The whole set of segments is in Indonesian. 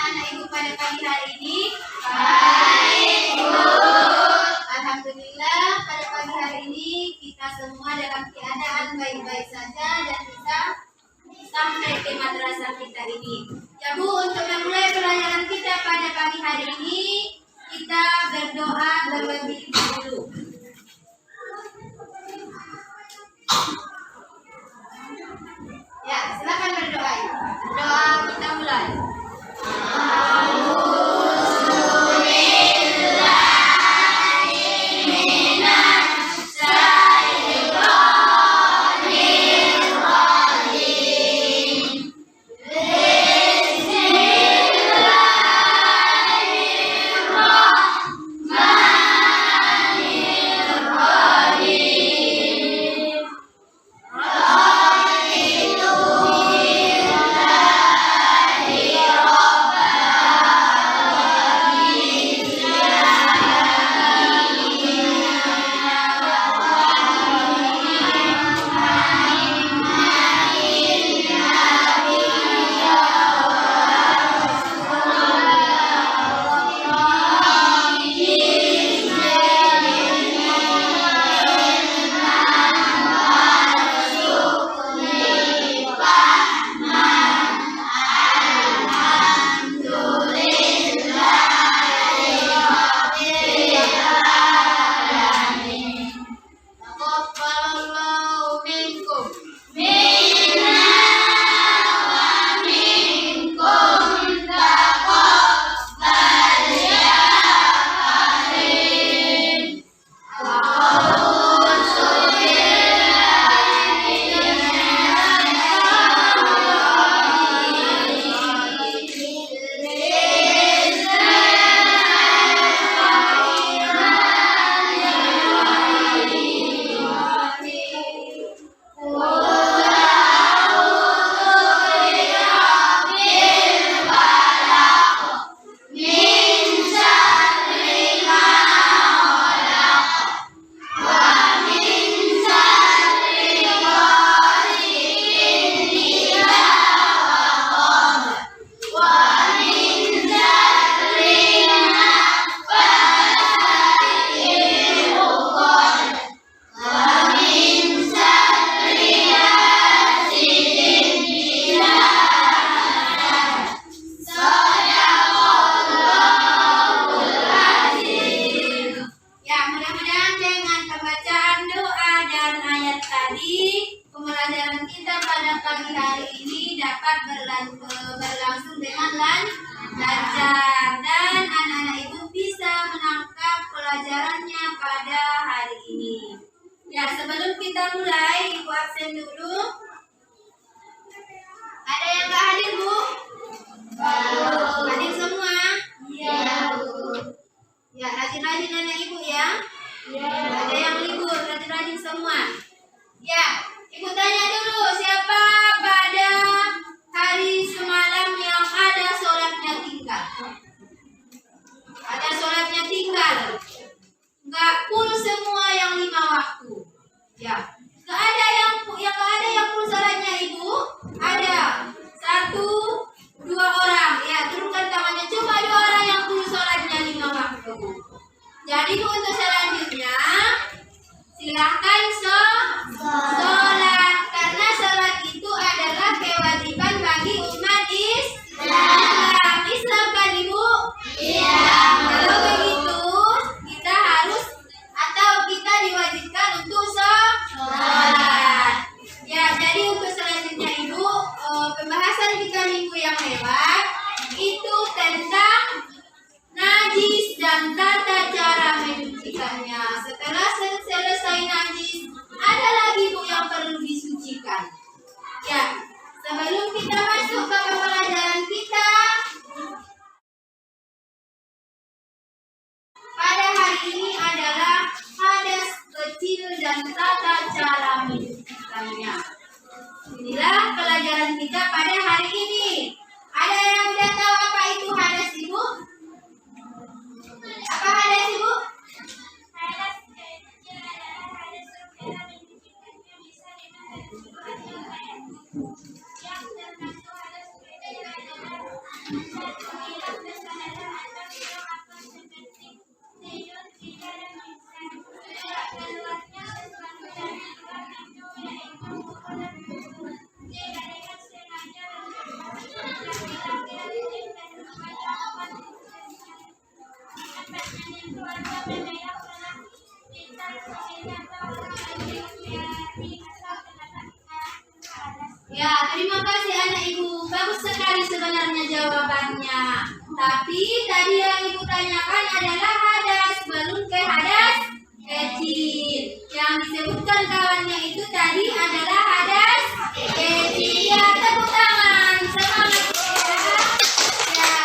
anak-anak ibu pada pagi hari ini? Baik, Bu. Alhamdulillah pada pagi hari ini kita semua dalam keadaan baik-baik saja dan bisa sampai ke madrasah kita ini. Ya Bu, untuk memulai pelajaran kita pada pagi hari ini, kita berdoa terlebih dahulu. Ya, silakan berdoa. Doa kita mulai. Pembelajaran kita pada pagi hari ini dapat berlangsung dengan lancar dan anak-anak ibu bisa menangkap pelajarannya pada hari ini. Ya, sebelum kita mulai, ibu absen dulu. Ada yang nggak hadir, Bu? Hadir semua? Iya, Bu. Ya, rajin-rajin anak ibu ya. Iya. Ada yang libur, rajin-rajin semua. Ya. Ibu tanya dulu, siapa pada hari semalam yang ada sholatnya tinggal? Ada sholatnya tinggal. Nggak full semua yang 5 waktu. Ya. Nggak ada yang full sholatnya ibu? Ada. 1, 2 orang. Ya, turunkan tangannya. Cuma 2 orang yang full sholatnya 5 waktu. Jadi Bu, untuk selanjutnya silahkan sholat, karena sholat itu adalah kewajiban bagi umat Islam kan Ibu? Iya. Kalau begitu kita harus atau kita diwajibkan untuk sholat. Ya, jadi untuk selanjutnya Ibu, pembahasan kita minggu yang lewat itu tentang najis dan tata cara mencucikannya. Setelah selesai najis, ada lagi Bu yang perlu disucikan. Ya, sebelum kita masuk ke pembelajaran kita pada hari ini adalah hadas kecil dan tata cara mencucikannya. Inilah pelajaran kita pada hari ini. Ada yang sudah tahu apa itu hadas, Ibu? Apa hadas, Ibu? Hadas kecil adalah hadas secara mencucikannya bisa dengan yang termasuk hadas kecil adalah Tapi tadi yang ibu tanyakan adalah hadas, belum ke hadas kecil. Yang disebutkan kawannya itu tadi adalah hadas kecil. Ya, tepuk tangan. Semangat ya.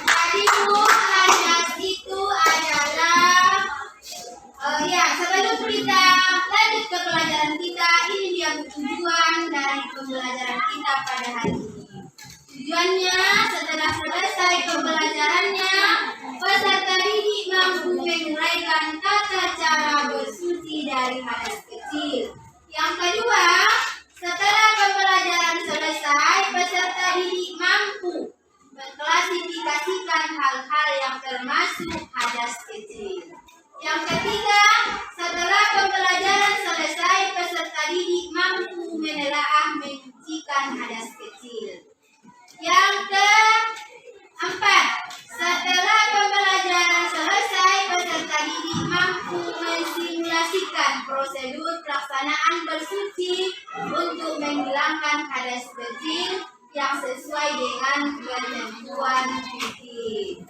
Tadi Bu, hadas itu adalah ya, sebelum kita lanjut ke pelajaran kita, ini dia tujuan dari pembelajaran kita pada hari ini. Tujuannya, setelah selesai pembelajarannya, peserta didik mampu menguraikan tata cara bersuci dari hadas kecil. Yang kedua, setelah pembelajaran selesai, peserta didik mampu mengklasifikasikan hal-hal yang termasuk hadas kecil. Yang ketiga, setelah pembelajaran selesai, peserta didik mampu menelaah menyucikan hadas kecil. Yang keempat, setelah pembelajaran selesai, peserta didik mampu mensimulasikan prosedur pelaksanaan bersuci untuk menghilangkan hadas kecil yang sesuai dengan ketentuan fikih.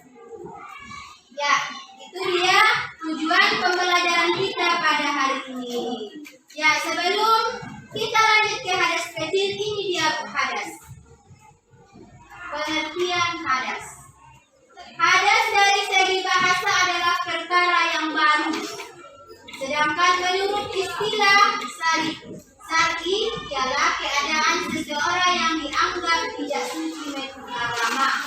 Ya, itu dia tujuan pembelajaran kita pada hari ini. Ya, sebelum kita lanjut ke hadas kecil, ini dia hadas. Pengertian hadas. Hadas dari segi bahasa adalah perkara yang baru. Sedangkan menurut istilah syar'i ialah keadaan seseorang yang dianggap tidak suci menurut agama.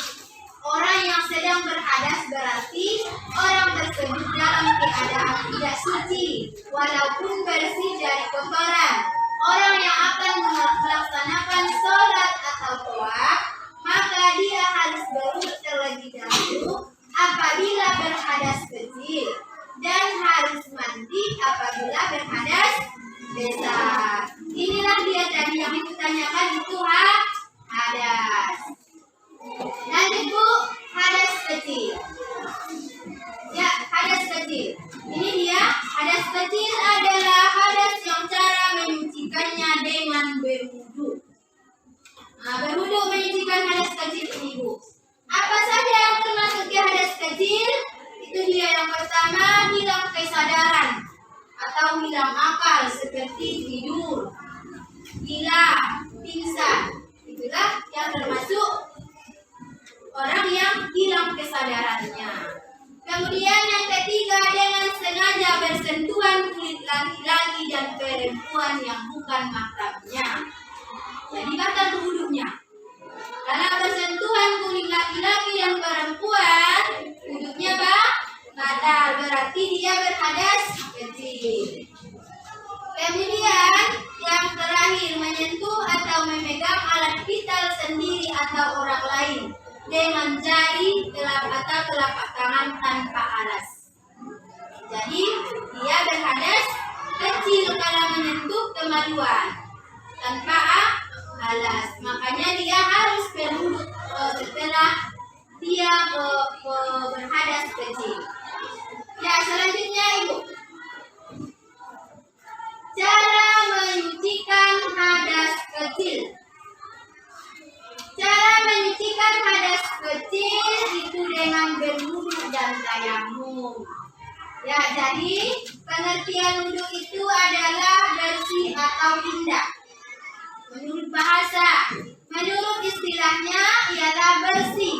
Orang yang sedang berhadas berarti orang tersebut dalam keadaan tidak suci, walaupun bersih dari kotoran. Orang yang akan melaksanakan sholat atau tawaf, maka dia harus berwudu terlebih dahulu apabila berhadas kecil dan harus mandi apabila berhadas besar. Inilah dia tadi yang ibu tanyakan, itu hadas. Lanjut Bu, hadas kecil. Ya, hadas kecil. Ini dia, hadas kecil adalah hadas yang cara menyucikannya dengan berwudu. Nah, berwudu menyucikan hadas kecil ini Bu. Apa saja yang termasuk ke hadas kecil? Itu dia, yang pertama, hilang kesadaran atau hilang akal seperti tidur, gila, pingsan. Itulah yang termasuk orang yang hilang kesadarannya. Kemudian yang ketiga, dengan sengaja bersentuhan kulit laki-laki dan perempuan yang bukan mahramnya. Jadi batal wudhunya. Karena bersentuhan kulit laki-laki dan perempuan, wudhunya batal, berarti dia berhadas kecil. Kemudian yang terakhir, menyentuh atau memegang alat vital sendiri atau orang lain dengan jari atau telapak tangan tanpa alas. Jadi dia berhadas kecil kalau menyentuh kemaluan tanpa alas. Makanya dia harus berwudu setelah dia berhadas kecil. Ya, selanjutnya Ibu, cara menyucikan hadas kecil. Cara menyucikan hadas kecil itu dengan berwudu dan tayamum. Ya, jadi pengertian wudu itu adalah bersih atau indah. Menurut bahasa, menurut istilahnya ialah bersih,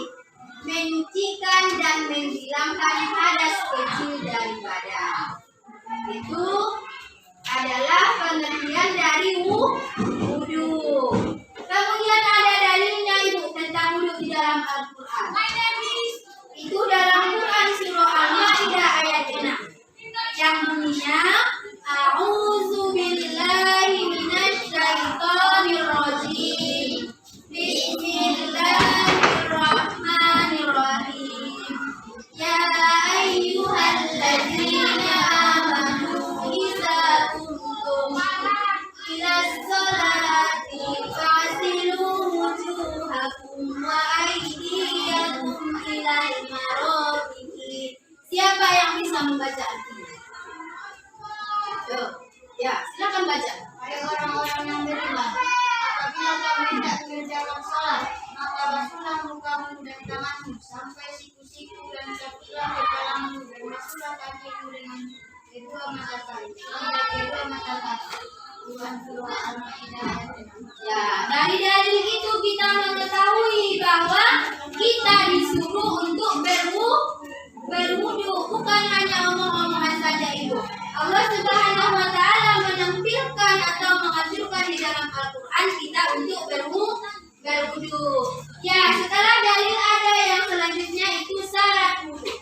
menyucikan dan menghilangkan hadas kecil dari badan. Itu adalah pengertian dari wudu. Kemudian ada dalilnya Ibu tentang wudu di dalam Al-Quran. Itu dalam Quran surah Al-Maidah ayat 6 yang bunyinya, A'udzu billahi minasy syaithanir rajim. Bismillahirrahmanirrahim. Ya ayyuhalladzina amanu idza qumtum ila sholati fa'silu wujuhakum wa aydiyakum ilal marafiqi. Siapa yang bisa membaca artinya? Tuh. Allah Subhanahu wa Ta'ala menampilkan atau mengaturkan di dalam Al-Quran kita untuk berwudu. Ya, setelah dalil ada yang selanjutnya itu syarat wudu.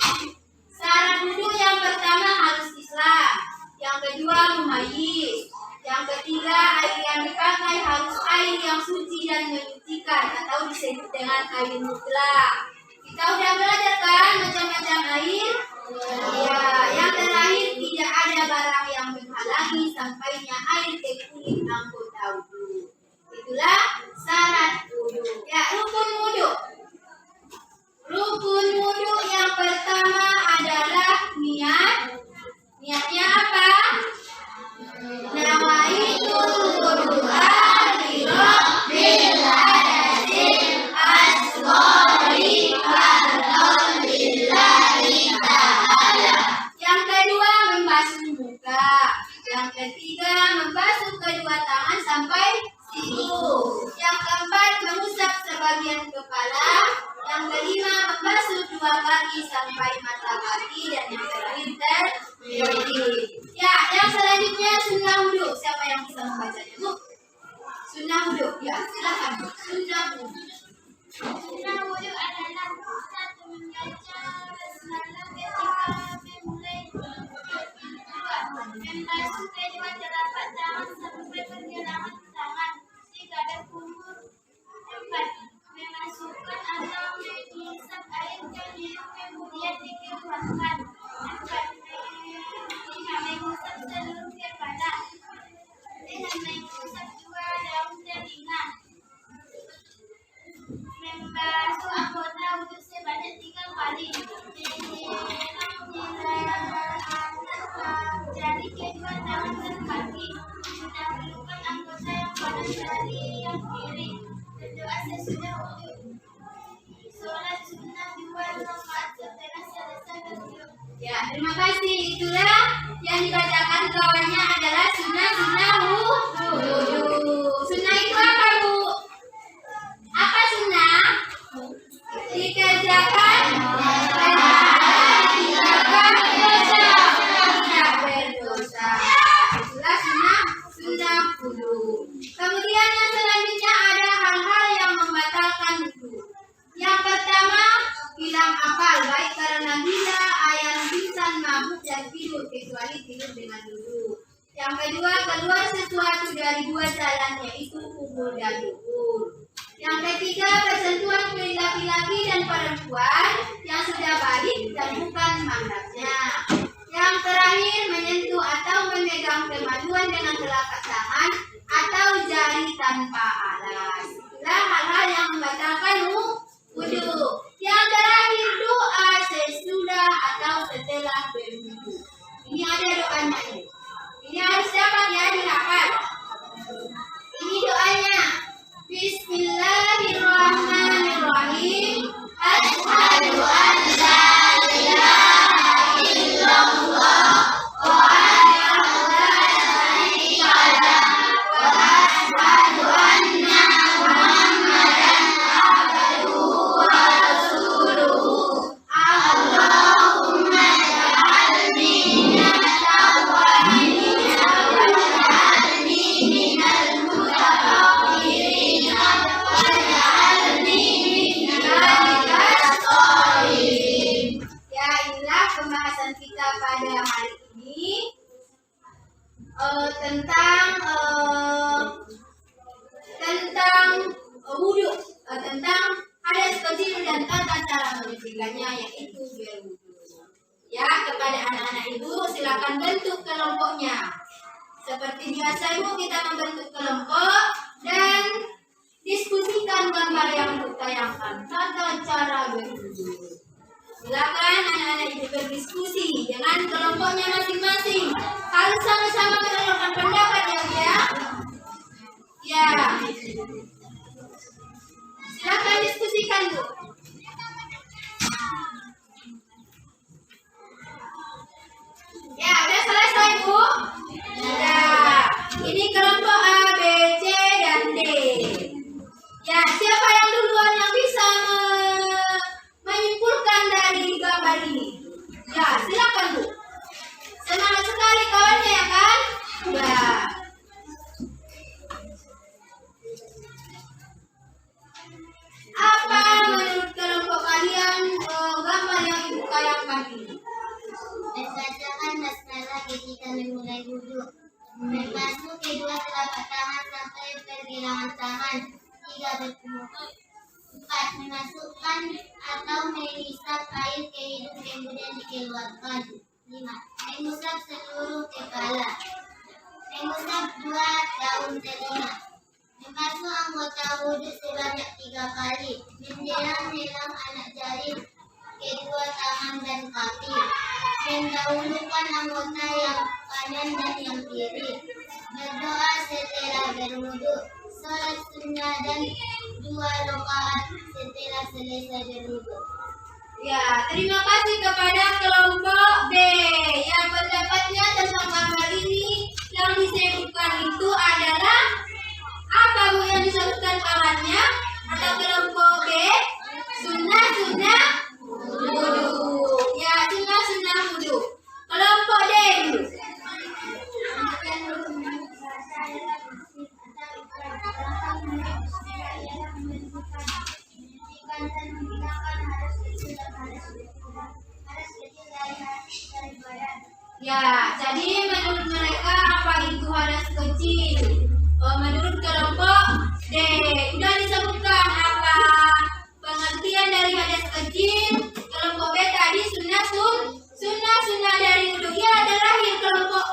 Syarat wudu yang pertama harus Islam, yang kedua memayis, yang ketiga air yang dipakai harus air yang suci dan menyucikan atau disebut dengan air mutlak. Kita sudah belajar kan macam-macam air? Ya, yang terakhir tidak ada barang yang menghalangi sampainya air ke kulit anggota wudu. Itulah syarat wudu. Ya, rukun wudu. Rukun wudu yang pertama adalah niat. Niatnya apa? Nawaitul wudu'a li rabbil alamin asghari lillahi ta'ala. Yang kedua membasuh muka. Yang ketiga membasuh kedua tangan sampai siku. Yang keempat mengusap sebagian kepala. Yang kelima membasuh dua kaki sampai mata kaki. Dan yang terakhir terjadi. Ya, yang selanjutnya sunnah wudu. Siapa yang bisa membacanya, Bu? Sunnah wudu. Ya, silakan. Sunnah wudu. Sunnah wudu adalah satu membaca basmalah ketika memulai membasuh kedua telapak tangan sampai pergelangan tangan. Jika ada kumur, empat memasukkan atau menghisap air ke hidung kemudian dikeluarkan. Empat mengusap seluruh kepala dengan mengusap dua daun telinga. Membasuh anggota wudu sebanyak 3 kali. Jari kedua tangan dan kaki. Mendahulukan anggota yang kanan dari yang kiri. Berdoa sesudah wudu. Sholat sunnah 2 rakaat setelah selesai berwudu. Ya, terima kasih. Itulah yang dibacakan kawannya adalah sunnah wudu. Sunnah itu apa, Bu? Apa sunnah? Dikerjakan tidak berdosa. Itulah sunnah wudu. Kemudian yang selanjutnya ada hal-hal yang membatalkan wudu. Yang pertama, hilang akal baik karena gila, ayam, pingsan, mabuk dan tidur kecuali tidur dengan duduk. Yang kedua, keluar sesuatu dari dua jalan yaitu kubur dan dubur. Yang ketiga, bersentuhan kulit laki-laki dan perempuan yang sudah balik dan bukan mahramnya. Yang terakhir, menyentuh atau memegang kemaluan dengan telapak tangan atau jari tanpa alas. Itulah hal-hal yang membatalkan wudu. Yang terakhir, doa sesudah atau setelah berwudu. Ini ada doanya ini. Ini harus dapat ya dihafal. Ini doanya. Bismillahirrahmanirrahim. Asyhadu an la ilaha illallah wa anna la syarika lah wa asyhadu anna Muhammadan abduhu wa rasuluhu. Allahumma ja'alni minat tawwabin waj'alni minal mutatahhirin waj'alni min ibadikal sholihin. Ya, inilah pembahasan kita pada hari ini tentang wudu, tentang hadas kecil dan tata cara menyucikannya yaitu berwudu. Ya, kepada anak-anak ibu silakan bentuk kelompoknya. Seperti biasa ibu kita membentuk kelompok dan diskusikan gambar yang ditayangkan tata cara berwudu. Silakan anak-anak ibu berdiskusi dengan kelompoknya masing-masing. Harus sama-sama mengeluarkan pendapat ya, Bu ya. Ya. Silakan diskusikan, Bu. Ya, udah selesai, Bu? Ya. Ini kelompok A, B, C, dan D. Ya, siapa yang duluan yang bisa menyimpulkan dari gambar ini? Ya, silakan, Bu. Semangat. selesai wudhu. Membasuh kedua telapak tangan sampai pergelangan tangan. 3. Berkumur. 4. Memasukkan atau menghisap air ke hidung kemudian dikeluarkan. 5. Mengusap seluruh kepala. Mengusap 2 daun telinga. Membasuh anggota wudhu sebanyak 3 kali. Menjelang-jelang anak jari kedua tangan dan kaki. Mendahulukan anggota yang kanan dan yang kiri. Berdoa setelah berwudhu. Salat sunnah dan 2 rakaat setelah selesai berwudhu. Ya, terima kasih kepada kelompok B. Ya, pendapatnya tentang amal ini yang disebutkan itu adalah apa Bu yang disebutkan amalnya? Atau kelompok B? Sunnah wudu. Ya, sunnah wudu. Kelompok D dulu. Ya, jadi menurut mereka apa itu hadas kecil? Menurut kelompok D, udah disebutkan apa pengertian dari hadas kecil. Kelompok B tadi sunnah dari wudu. Ya, terakhir kelompok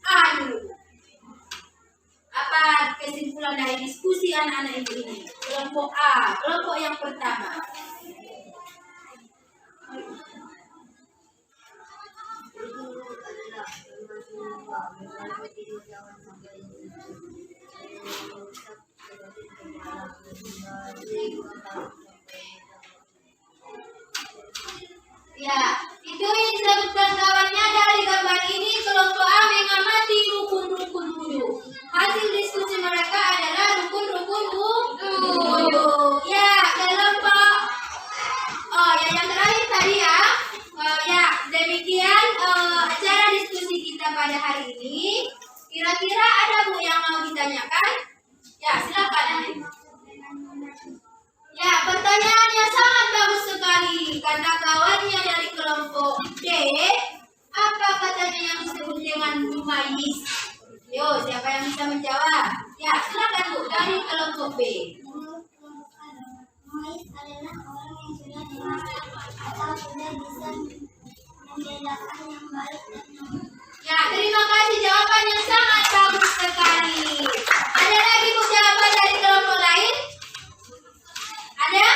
A dulu. Apa kesimpulan dari diskusi anak-anak ibu ini? Kelompok A, kelompok yang pertama. Ya, itu yang disebutkan kawannya dari gambar ini. Kelompok A mengamati rukun-rukun wudu. Hasil diskusi mereka adalah rukun-rukun wudu. Ya, kelompok yang terakhir tadi ya. Ya, demikian acara diskusi kita pada hari ini. Kira-kira ada Bu yang mau ditanyakan? Ya, silakan. Ya, pertanyaannya sangat bagus sekali. Kata kawannya dari kelompok D, apa katanya yang disebut dengan mumayyiz? Yo, siapa yang bisa menjawab? Ya, silakan Bu dari kelompok B. Mumayyiz adalah orang yang sudah dewasa atau sudah bisa membedakan yang baik dan yang buruk. Ya, terima kasih, jawaban yang sangat bagus sekali. Ada lagi Bu jawaban dari kelompok lain? Ada?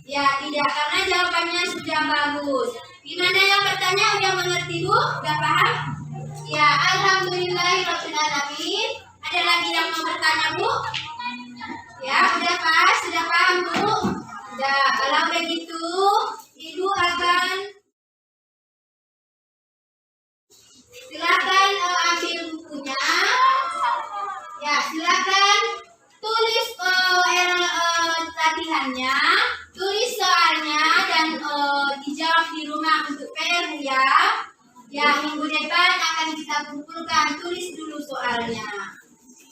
Ya, tidak, karena jawabannya sudah bagus. Gimana yang bertanya? Udah mengerti Bu? Udah paham? Ya, alhamdulillahirabbil alamin. Ada lagi yang mau bertanya Bu? Ya, udah pas, sudah paham Bu? Udah, kalau begitu Ibu akan silakan ambil bukunya. Ya, silakan tulis latihannya, tulis soalnya dan dijawab di rumah untuk PR ya. Ya, minggu depan akan kita kumpulkan. Tulis dulu soalnya.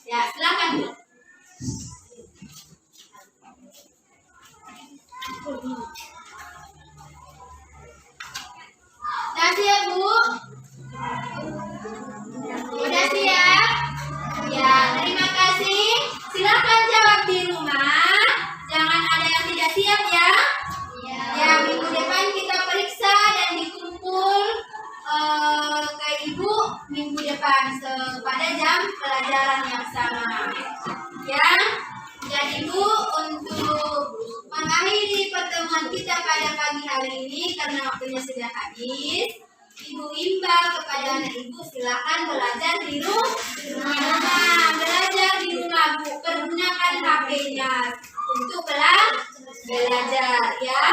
Ya, silakan Bu. Udah siap Bu? Udah siap? Ya, terima kasih. Silakan jawab di rumah. Jangan ada yang tidak siap ya. Ya, minggu depan kita periksa dan dikumpul ke Ibu minggu depan pada jam pelajaran yang sama. Ya, jadi Bu, untuk mengakhiri pertemuan kita pada pagi hari ini karena waktunya sudah habis, Ibu imbau kepada anak Ibu silakan belajar di rumah. Belajar di rumah Bu, pergunakan HP-nya untuk belajar ya.